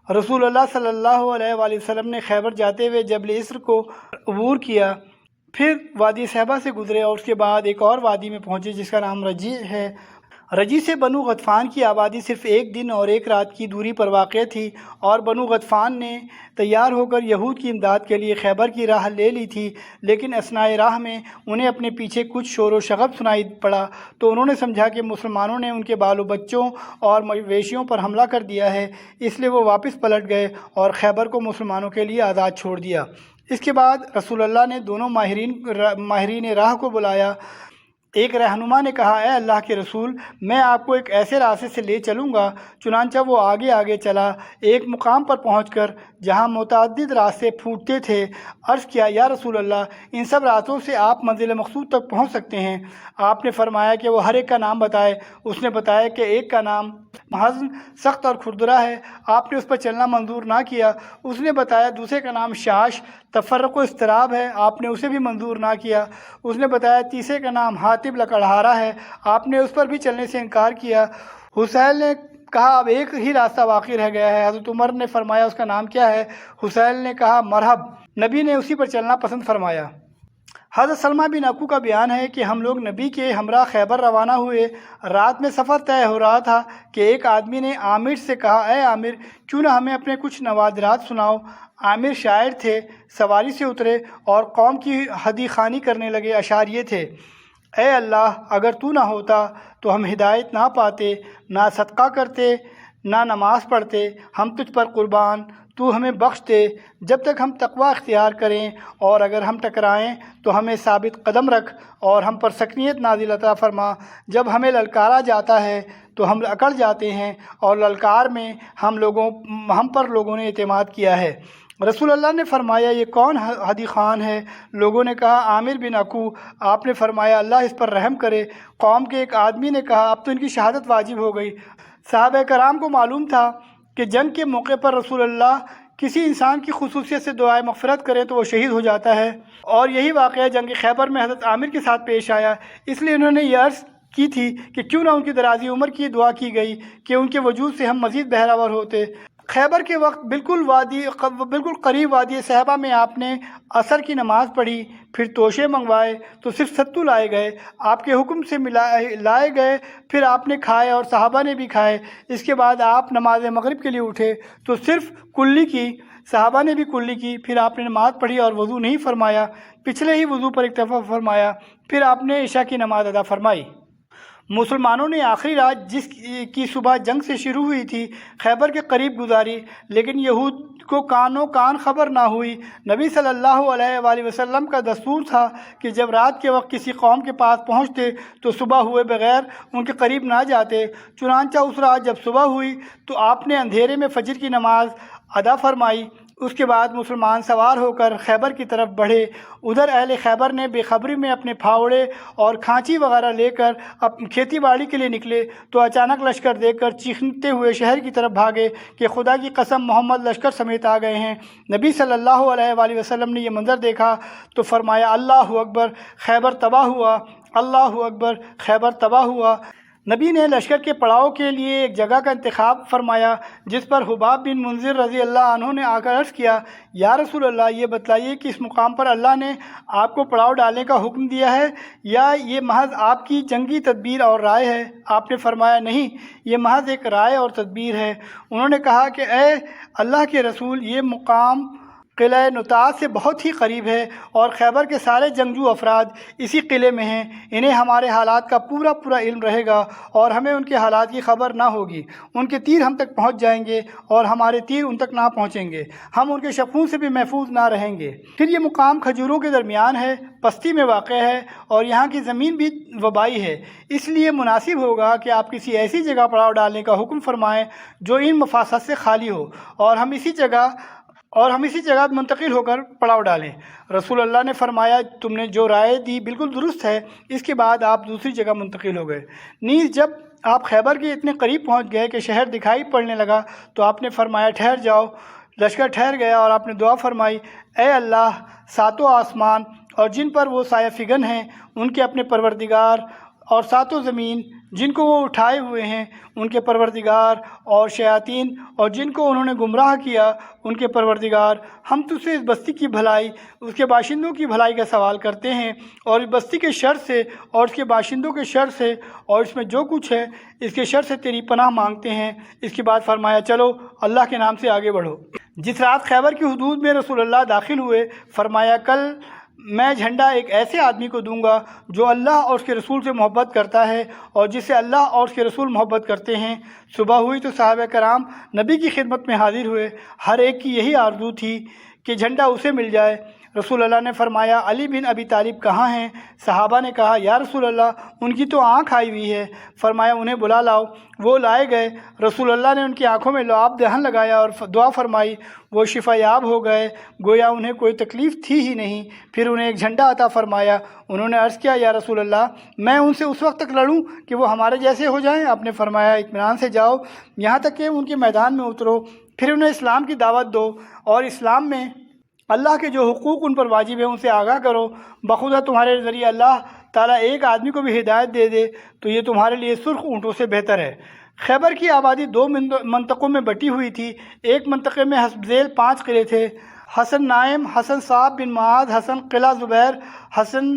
رسول اللہ صلی اللہ علیہ وآلہ وسلم نے خیبر جاتے ہوئے جبل اسر کو عبور کیا، پھر وادی صہباء سے گزرے اور اس کے بعد ایک اور وادی میں پہنچے جس کا نام رجیع ہے۔ رجیع سے بنو غطفان کی آبادی صرف ایک دن اور ایک رات کی دوری پر واقع تھی، اور بنو غطفان نے تیار ہو کر یہود کی امداد کے لیے خیبر کی راہ لے لی تھی، لیکن اثناء راہ میں انہیں اپنے پیچھے کچھ شور و شغب سنائی پڑا تو انہوں نے سمجھا کہ مسلمانوں نے ان کے بال و بچوں اور مویشیوں پر حملہ کر دیا ہے، اس لیے وہ واپس پلٹ گئے اور خیبر کو مسلمانوں کے لیے آزاد چھوڑ دیا۔ اس کے بعد رسول اللہ نے دونوں ماہرین راہ کو بلایا۔ ایک رہنما نے کہا، اے اللہ کے رسول، میں آپ کو ایک ایسے راستے سے لے چلوں گا۔ چنانچہ وہ آگے آگے چلا، ایک مقام پر پہنچ کر جہاں متعدد راستے پھوٹتے تھے عرض کیا، یا رسول اللہ، ان سب راستوں سے آپ منزل مقصود تک پہنچ سکتے ہیں؟ آپ نے فرمایا کہ وہ ہر ایک کا نام بتائے۔ اس نے بتایا کہ ایک کا نام حزن سخت اور کھردرا ہے، آپ نے اس پر چلنا منظور نہ کیا۔ اس نے بتایا دوسرے کا نام شاش تفرق و اضطراب ہے، آپ نے اسے بھی منظور نہ کیا۔ اس نے بتایا تیسرے کا نام حاتب لکڑہارا ہے، آپ نے اس پر بھی چلنے سے انکار کیا۔ حسین نے کہا اب ایک ہی راستہ باقی رہ گیا ہے۔ حضرت عمر نے فرمایا اس کا نام کیا ہے؟ حسین نے کہا مرحب، نبی نے اسی پر چلنا پسند فرمایا۔ حضرت سلمہ بن اکو کا بیان ہے کہ ہم لوگ نبی کے ہمراہ خیبر روانہ ہوئے۔ رات میں سفر طے ہو رہا تھا کہ ایک آدمی نے عامر سے کہا، اے عامر، کیوں نہ ہمیں اپنے کچھ نوادرات سناؤ؟ عامر شاعر تھے، سواری سے اترے اور قوم کی ہدی خوانی کرنے لگے۔ اشعار یہ تھے، اے اللہ، اگر تو نہ ہوتا تو ہم ہدایت نہ پاتے، نہ صدقہ کرتے، نہ نماز پڑھتے، ہم تجھ پر قربان، تو ہمیں بخش دے جب تک ہم تقوی اختیار کریں، اور اگر ہم ٹکرائیں تو ہمیں ثابت قدم رکھ اور ہم پر سکنیت نازل عطا فرما۔ جب ہمیں للکارا جاتا ہے تو ہم اکڑ جاتے ہیں، اور للکار میں ہم پر لوگوں نے اعتماد کیا ہے۔ رسول اللہ نے فرمایا یہ کون ہدی خان ہے؟ لوگوں نے کہا عامر بن اکو۔ آپ نے فرمایا اللہ اس پر رحم کرے۔ قوم کے ایک آدمی نے کہا اب تو ان کی شہادت واجب ہو گئی۔ صحابہ کرام کو معلوم تھا کہ جنگ کے موقع پر رسول اللہ کسی انسان کی خصوصیت سے دعائے مغفرت کریں تو وہ شہید ہو جاتا ہے، اور یہی واقعہ جنگ خیبر میں حضرت عامر کے ساتھ پیش آیا۔ اس لیے انہوں نے یہ عرض کی تھی کہ کیوں نہ ان کی درازی عمر کی دعا کی گئی کہ ان کے وجود سے ہم مزید بہراور ہوتے۔ خیبر کے وقت بالکل قریب وادی صہباء میں آپ نے عصر کی نماز پڑھی، پھر توشے منگوائے تو صرف ستو لائے گئے، آپ کے حکم سے لائے گئے، پھر آپ نے کھائے اور صحابہ نے بھی کھائے۔ اس کے بعد آپ نماز مغرب کے لیے اٹھے تو صرف کلی کی، صحابہ نے بھی کلی کی، پھر آپ نے نماز پڑھی اور وضو نہیں فرمایا، پچھلے ہی وضو پر اکتفا فرمایا، پھر آپ نے عشاء کی نماز ادا فرمائی۔ مسلمانوں نے آخری رات جس کی صبح جنگ سے شروع ہوئی تھی خیبر کے قریب گزاری، لیکن یہود کو کان خبر نہ ہوئی۔ نبی صلی اللہ علیہ وآلہ وسلم کا دستور تھا کہ جب رات کے وقت کسی قوم کے پاس پہنچتے تو صبح ہوئے بغیر ان کے قریب نہ جاتے۔ چنانچہ اس رات جب صبح ہوئی تو آپ نے اندھیرے میں فجر کی نماز ادا فرمائی۔ اس کے بعد مسلمان سوار ہو کر خیبر کی طرف بڑھے۔ ادھر اہل خیبر نے بے خبری میں اپنے پھاوڑے اور کھانچی وغیرہ لے کر کھیتی باڑی کے لیے نکلے تو اچانک لشکر دیکھ کر چیختے ہوئے شہر کی طرف بھاگے کہ خدا کی قسم محمد لشکر سمیت آ گئے ہیں۔ نبی صلی اللہ علیہ وآلہ وسلم نے یہ منظر دیکھا تو فرمایا اللہ اکبر، خیبر تباہ ہوا، اللہ اکبر، خیبر تباہ ہوا۔ نبی نے لشکر کے پڑاؤ کے لیے ایک جگہ کا انتخاب فرمایا جس پر حباب بن منذر رضی اللہ عنہ نے آ کر عرض کیا، یا رسول اللہ، یہ بتلائیے کہ اس مقام پر اللہ نے آپ کو پڑاؤ ڈالنے کا حکم دیا ہے یا یہ محض آپ کی جنگی تدبیر اور رائے ہے؟ آپ نے فرمایا نہیں، یہ محض ایک رائے اور تدبیر ہے۔ انہوں نے کہا کہ اے اللہ کے رسول، یہ مقام قلعہ نطاس سے بہت ہی قریب ہے اور خیبر کے سارے جنگجو افراد اسی قلعے میں ہیں، انہیں ہمارے حالات کا پورا علم رہے گا اور ہمیں ان کے حالات کی خبر نہ ہوگی۔ ان کے تیر ہم تک پہنچ جائیں گے اور ہمارے تیر ان تک نہ پہنچیں گے، ہم ان کے شقوں سے بھی محفوظ نہ رہیں گے۔ پھر یہ مقام کھجوروں کے درمیان ہے، پستی میں واقع ہے اور یہاں کی زمین بھی وبائی ہے، اس لیے مناسب ہوگا کہ آپ کسی ایسی جگہ پڑاؤ ڈالنے کا حکم فرمائیں جو ان مفاسد سے خالی ہو اور ہم اسی جگہ منتقل ہو کر پڑاؤ ڈالیں۔ رسول اللہ نے فرمایا تم نے جو رائے دی بالکل درست ہے۔ اس کے بعد آپ دوسری جگہ منتقل ہو گئے۔ نیز جب آپ خیبر کے اتنے قریب پہنچ گئے کہ شہر دکھائی پڑنے لگا تو آپ نے فرمایا ٹھہر جاؤ۔ لشکر ٹھہر گیا اور آپ نے دعا فرمائی، اے اللہ، ساتوں آسمان اور جن پر وہ سایہ فگن ہیں ان کے اپنے پروردگار اور ساتوں زمین جن کو وہ اٹھائے ہوئے ہیں ان کے پروردگار، اور شیاطین اور جن کو انہوں نے گمراہ کیا ان کے پروردگار، ہم تجھ سے اس بستی کی بھلائی، اس کے باشندوں کی بھلائی کا سوال کرتے ہیں، اور اس بستی کے شر سے اور اس کے باشندوں کے شر سے اور اس میں جو کچھ ہے اس کے شر سے تیری پناہ مانگتے ہیں۔ اس کے بعد فرمایا چلو اللہ کے نام سے آگے بڑھو۔ جس رات خیبر کی حدود میں رسول اللہ داخل ہوئے، فرمایا کل میں جھنڈا ایک ایسے آدمی کو دوں گا جو اللہ اور اس کے رسول سے محبت کرتا ہے اور جس سے اللہ اور اس کے رسول محبت کرتے ہیں۔ صبح ہوئی تو صحابہ کرام نبی کی خدمت میں حاضر ہوئے، ہر ایک کی یہی آرزو تھی کہ جھنڈا اسے مل جائے۔ رسول اللہ نے فرمایا علی بن ابی طالب کہاں ہیں؟ صحابہ نے کہا یا رسول اللہ ان کی تو آنکھ آئی ہوئی ہے۔ فرمایا انہیں بلا لاؤ۔ وہ لائے گئے۔ رسول اللہ نے ان کی آنکھوں میں لعاب دہن لگایا اور دعا فرمائی، وہ شفا یاب ہو گئے، گویا انہیں کوئی تکلیف تھی ہی نہیں۔ پھر انہیں ایک جھنڈا عطا فرمایا۔ انہوں نے عرض کیا یا رسول اللہ میں ان سے اس وقت تک لڑوں کہ وہ ہمارے جیسے ہو جائیں؟ آپ نے فرمایا اطمینان سے جاؤ یہاں تک کہ ان کے میدان میں اترو، پھر انہیں اسلام کی دعوت دو اور اسلام میں اللہ کے جو حقوق ان پر واجب ہیں ان سے آگاہ کرو۔ بخدا تمہارے ذریعے اللہ تعالیٰ ایک آدمی کو بھی ہدایت دے دے تو یہ تمہارے لیے سرخ اونٹوں سے بہتر ہے۔ خیبر کی آبادی 2 منطقوں میں بٹی ہوئی تھی۔ ایک منطقے میں حسب ذیل 5 قلعے تھے: حسن نائم، حسن صاحب بن معاذ، حسن قلعہ زبیر، حسن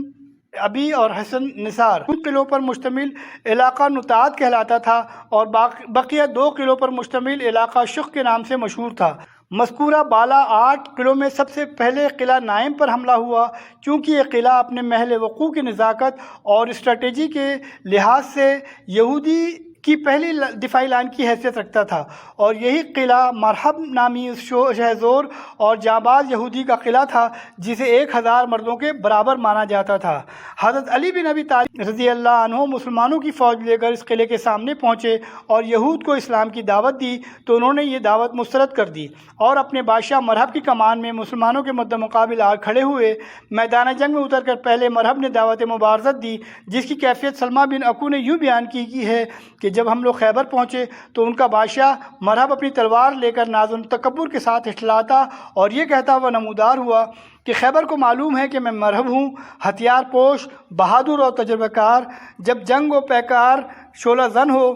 ابی اور حسن نثار۔ ان قلعوں پر مشتمل علاقہ نطاد کہلاتا تھا اور بقیہ 2 قلعوں پر مشتمل علاقہ شق کے نام سے مشہور تھا۔ مذکورہ بالا 8 قلعوں میں سب سے پہلے قلعہ نائم پر حملہ ہوا، چونکہ یہ قلعہ اپنے محل وقوع کی نزاکت اور اسٹریٹجی کے لحاظ سے یہودی کی پہلی دفاعی لائن کی حیثیت رکھتا تھا، اور یہی قلعہ مرحب نامی شہزور اور جانباز یہودی کا قلعہ تھا جسے 1000 مردوں کے برابر مانا جاتا تھا۔ حضرت علی بن ابی طالب رضی اللہ عنہ مسلمانوں کی فوج لے کر اس قلعے کے سامنے پہنچے اور یہود کو اسلام کی دعوت دی تو انہوں نے یہ دعوت مسترد کر دی اور اپنے بادشاہ مرحب کی کمان میں مسلمانوں کے مد مقابل آ کھڑے ہوئے۔ میدان جنگ میں اتر کر پہلے مرحب نے دعوت مبارزت دی، جس کی کیفیت سلمہ بن اکو نے یوں بیان کی ہے کہ جب ہم لوگ خیبر پہنچے تو ان کا بادشاہ مرحب اپنی تلوار لے کر ناز و تکبر کے ساتھ اٹھلاتا اور یہ کہتا ہوا نمودار ہوا کہ خیبر کو معلوم ہے کہ میں مرحب ہوں، ہتھیار پوش، بہادر اور تجربہ کار، جب جنگ و پیکار شعلہ زن ہو۔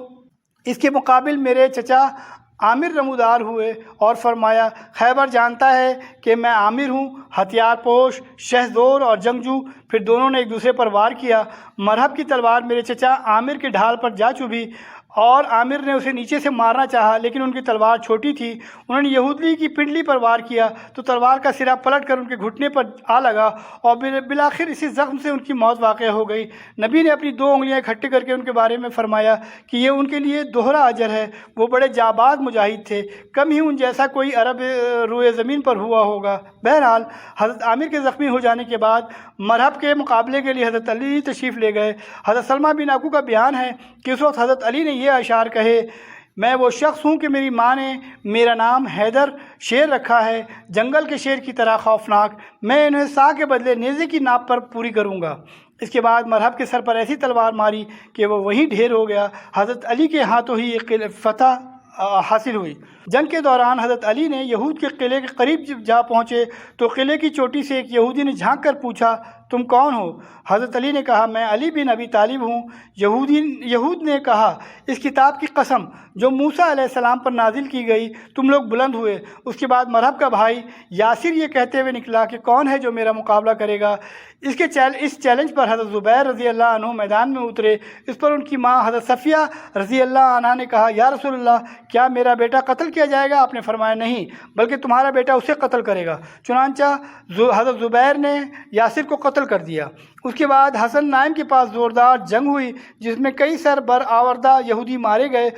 اس کے مقابل میرے چچا عامر نمودار ہوئے اور فرمایا خیبر جانتا ہے کہ میں عامر ہوں، ہتھیار پوش، شہزور اور جنگجو۔ پھر دونوں نے ایک دوسرے پر وار کیا۔ مرحب کی تلوار میرے چچا عامر کے ڈھال پر جا چبھی اور عامر نے اسے نیچے سے مارنا چاہا لیکن ان کی تلوار چھوٹی تھی۔ انہوں نے یہودی کی پنڈلی پر وار کیا تو تلوار کا سرا پلٹ کر ان کے گھٹنے پر آ لگا اور بالآخر اسی زخم سے ان کی موت واقع ہو گئی۔ نبی نے اپنی 2 انگلیاں اکٹھے کر کے ان کے بارے میں فرمایا کہ یہ ان کے لیے دوہرا اجر ہے، وہ بڑے جاباز مجاہد تھے، کم ہی ان جیسا کوئی عرب روئے زمین پر ہوا ہوگا۔ بہرحال حضرت عامر کے زخمی ہو جانے کے بعد مرحب کے مقابلے کے لیے حضرت علی تشریف لے گئے۔ حضرت سلمہ بن اکو کا بیان ہے کہ اس وقت حضرت علی نے یہ اشعار کہے: میں وہ شخص ہوں کہ میری ماں نے میرا نام حیدر شیر رکھا ہے، جنگل کے شیر کی طرح خوفناک، میں انہیں سا کے بدلے نیزے کی ناپ پر پوری کروں گا۔ اس کے بعد مرحب کے سر پر ایسی تلوار ماری کہ وہ وہیں ڈھیر ہو گیا۔ حضرت علی کے ہاتھوں ہی ایک فتح حاصل ہوئی۔ جنگ کے دوران حضرت علی نے یہود کے قلعے کے قریب جا پہنچے تو قلعے کی چوٹی سے ایک یہودی نے جھانک کر پوچھا تم کون ہو؟ حضرت علی نے کہا میں علی بن ابی طالب ہوں۔ یہود نے کہا اس کتاب کی قسم جو موسیٰ علیہ السلام پر نازل کی گئی تم لوگ بلند ہوئے۔ اس کے بعد مرحب کا بھائی یاسر یہ کہتے ہوئے نکلا کہ کون ہے جو میرا مقابلہ کرے گا؟ اس چیلنج پر حضرت زبیر رضی اللہ عنہ میدان میں اترے۔ اس پر ان کی ماں حضرت صفیہ رضی اللہ عنہ نے کہا یا رسول اللہ کیا میرا بیٹا قتل کیا جائے گا؟ آپ نے فرمایا نہیں بلکہ تمہارا بیٹا اسے قتل کرے گا۔ چنانچہ حضرت زبیر نے یاسر کو قتل کر دیا۔ اس کے بعد حسن نائم کے پاس زوردار جنگ ہوئی جس میں کئی سر بر آوردہ یہودی مارے گئے۔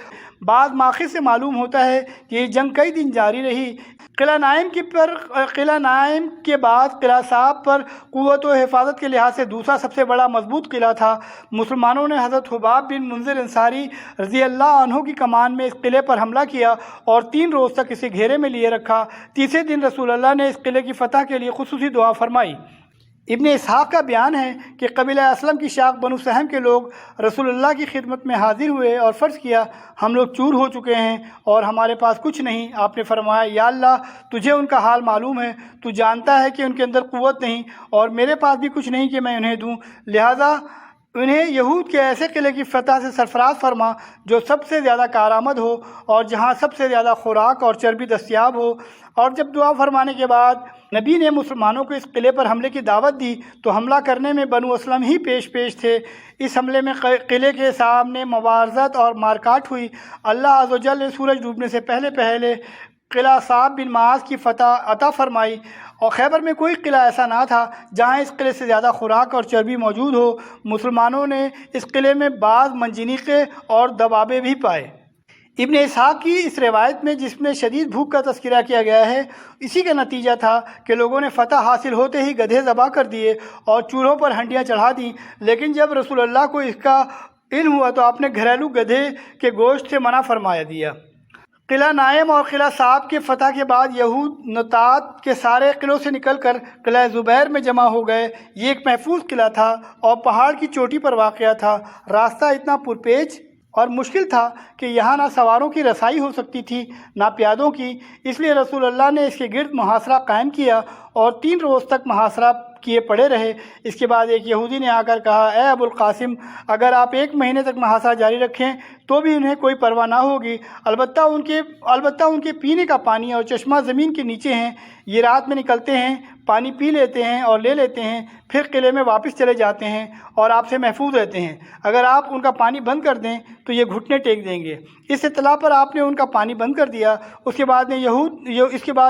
بعض ماخذ سے معلوم ہوتا ہے کہ یہ جنگ کئی دن جاری رہی۔ قلعہ نائم کے بعد قلعہ صاحب پر قوت و حفاظت کے لحاظ سے دوسرا سب سے بڑا مضبوط قلعہ تھا۔ مسلمانوں نے حضرت حباب بن منذر انصاری رضی اللہ عنہ کی کمان میں اس قلعے پر حملہ کیا اور 3 روز تک اسے گھیرے میں لیے رکھا۔ تیسرے دن رسول اللہ نے اس قلعے کی فتح کے لیے خصوصی دعا فرمائی۔ ابن اسحاق کا بیان ہے کہ قبیلہ اسلم کی شاخ بنو سہم کے لوگ رسول اللہ کی خدمت میں حاضر ہوئے اور فرض کیا ہم لوگ چور ہو چکے ہیں اور ہمارے پاس کچھ نہیں۔ آپ نے فرمایا یا اللہ تجھے ان کا حال معلوم ہے، تو جانتا ہے کہ ان کے اندر قوت نہیں اور میرے پاس بھی کچھ نہیں کہ میں انہیں دوں، لہٰذا انہیں یہود کے ایسے قلعے کی فتح سے سرفراز فرما جو سب سے زیادہ کارآمد ہو اور جہاں سب سے زیادہ خوراک اور چربی دستیاب ہو۔ اور جب دعا فرمانے کے بعد نبی نے مسلمانوں کو اس قلعے پر حملے کی دعوت دی تو حملہ کرنے میں بنو اسلم ہی پیش تھے۔ اس حملے میں قلعے کے سامنے مبارزت اور مارکاٹ ہوئی۔ اللہ عز و جل نے سورج ڈوبنے سے پہلے قلعہ صعب بن معاذ کی فتح عطا فرمائی، اور خیبر میں کوئی قلعہ ایسا نہ تھا جہاں اس قلعے سے زیادہ خوراک اور چربی موجود ہو۔ مسلمانوں نے اس قلعے میں بعض منجنیقے اور دبابے بھی پائے۔ ابن اسحاق کی اس روایت میں جس میں شدید بھوک کا تذکرہ کیا گیا ہے، اسی کا نتیجہ تھا کہ لوگوں نے فتح حاصل ہوتے ہی گدھے ذبح کر دیے اور چولہوں پر ہنڈیاں چڑھا دیں، لیکن جب رسول اللہ کو اس کا علم ہوا تو آپ نے گھریلو گدھے کے گوشت سے منع فرمایا دیا۔ قلعہ نائم اور قلعہ صعب کے فتح کے بعد یہود نطات کے سارے قلعوں سے نکل کر قلعہ زبیر میں جمع ہو گئے۔ یہ ایک محفوظ قلعہ تھا اور پہاڑ کی چوٹی پر واقع تھا۔ راستہ اتنا پرپیچ اور مشکل تھا کہ یہاں نہ سواروں کی رسائی ہو سکتی تھی نہ پیادوں کی، اس لیے رسول اللہ نے اس کے گرد محاصرہ قائم کیا اور 3 روز تک محاصرہ کیے پڑے رہے۔ اس کے بعد ایک یہودی نے آ کر کہا، اے ابو القاسم، اگر آپ 1 مہینے تک محاصرہ جاری رکھیں تو بھی انہیں کوئی پرواہ نہ ہوگی، البتہ ان کے پینے کا پانی اور چشمہ زمین کے نیچے ہیں۔ یہ رات میں نکلتے ہیں، پانی پی لیتے ہیں اور لے لیتے ہیں، پھر قلعے میں واپس چلے جاتے ہیں اور آپ سے محفوظ رہتے ہیں۔ اگر آپ ان کا پانی بند کر دیں تو یہ گھٹنے ٹیک دیں گے۔ اس اطلاع پر آپ نے ان کا پانی بند کر دیا۔ اس کے بعد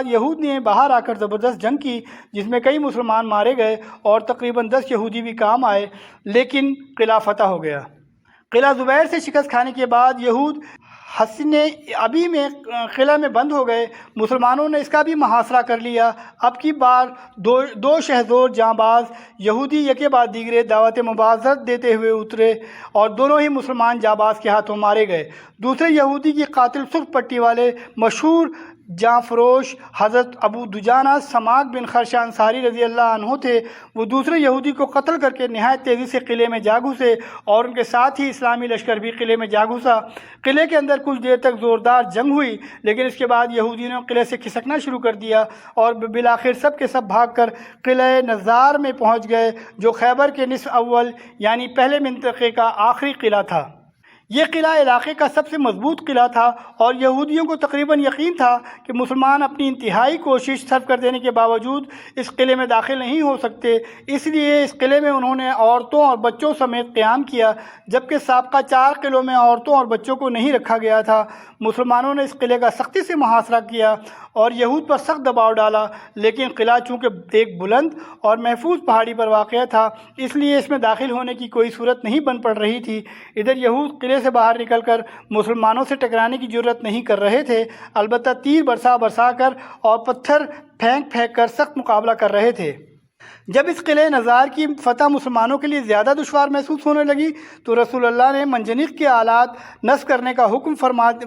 یہود نے باہر آ کر زبردست جنگ کی، جس میں کئی مسلمان مارے گئے اور تقریباً 10 یہودی بھی کام آئے، لیکن قلعہ فتح ہو گیا۔ قلعہ زبیر سے شکست کھانے کے بعد یہود حصن ابی میں قلعہ میں بند ہو گئے۔ مسلمانوں نے اس کا بھی محاصرہ کر لیا۔ اب کی بار 2 شہزور جاں باز یہودی یکے بعد دیگرے دعوت مبارزت دیتے ہوئے اترے اور دونوں ہی مسلمان جاں باز کے ہاتھوں مارے گئے۔ دوسرے یہودی کی قاتل سرخ پٹی والے مشہور جاں فروش حضرت ابو دجانہ سماک بن خرش انصاری رضی اللہ عنہ تھے۔ وہ دوسرے یہودی کو قتل کر کے نہایت تیزی سے قلعے میں جا گھسے اور ان کے ساتھ ہی اسلامی لشکر بھی قلعے میں جا گھسا۔ قلعے کے اندر کچھ دیر تک زوردار جنگ ہوئی، لیکن اس کے بعد یہودیوں نے قلعے سے کھسکنا شروع کر دیا اور بالآخر سب کے سب بھاگ کر قلعہ نزار میں پہنچ گئے، جو خیبر کے نصف اول یعنی پہلے منطقے کا آخری قلعہ تھا۔ یہ قلعہ علاقے کا سب سے مضبوط قلعہ تھا اور یہودیوں کو تقریباً یقین تھا کہ مسلمان اپنی انتہائی کوشش صرف کر دینے کے باوجود اس قلعے میں داخل نہیں ہو سکتے، اس لیے اس قلعے میں انہوں نے عورتوں اور بچوں سمیت قیام کیا، جبکہ سابقہ 4 قلعوں میں عورتوں اور بچوں کو نہیں رکھا گیا تھا۔ مسلمانوں نے اس قلعے کا سختی سے محاصرہ کیا اور یہود پر سخت دباؤ ڈالا، لیکن قلعہ چونکہ ایک بلند اور محفوظ پہاڑی پر واقع تھا، اس لیے اس میں داخل ہونے کی کوئی صورت نہیں بن پڑ رہی تھی۔ ادھر یہود قلعے سے باہر نکل کر مسلمانوں سے ٹکرانے کی جرت نہیں کر رہے تھے، البتہ تیر برسا کر اور پتھر پھینک کر سخت مقابلہ کر رہے تھے۔ جب اس قلعہ نزار کی فتح مسلمانوں کے لیے زیادہ دشوار محسوس ہونے لگی تو رسول اللہ نے منجنیق کے آلات نصب کرنے کا حکم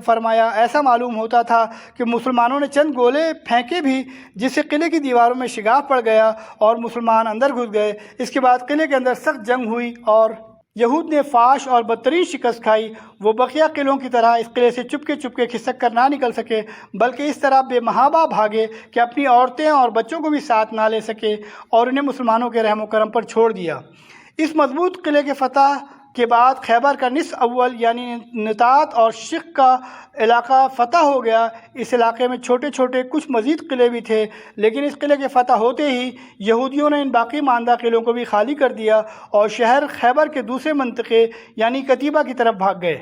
فرمایا۔ ایسا معلوم ہوتا تھا کہ مسلمانوں نے چند گولے پھینکے بھی، جس سے قلعے کی دیواروں میں شگاف پڑ گیا اور مسلمان اندر گھس گئے۔ اس کے بعد قلعے کے اندر سخت جنگ ہوئی اور یہود نے فاش اور بدترین شکست کھائی۔ وہ بقیہ قلعوں کی طرح اس قلعے سے چپکے کھسک کر نہ نکل سکے، بلکہ اس طرح بے محابہ بھاگے کہ اپنی عورتیں اور بچوں کو بھی ساتھ نہ لے سکے اور انہیں مسلمانوں کے رحم و کرم پر چھوڑ دیا۔ اس مضبوط قلعے کے فتح کے بعد خیبر کا نصف اول یعنی نطات اور شق کا علاقہ فتح ہو گیا۔ اس علاقے میں چھوٹے کچھ مزید قلعے بھی تھے، لیکن اس قلعے کے فتح ہوتے ہی یہودیوں نے ان باقی ماندہ قلعوں کو بھی خالی کر دیا اور شہر خیبر کے دوسرے منطقے یعنی طیبہ کی طرف بھاگ گئے۔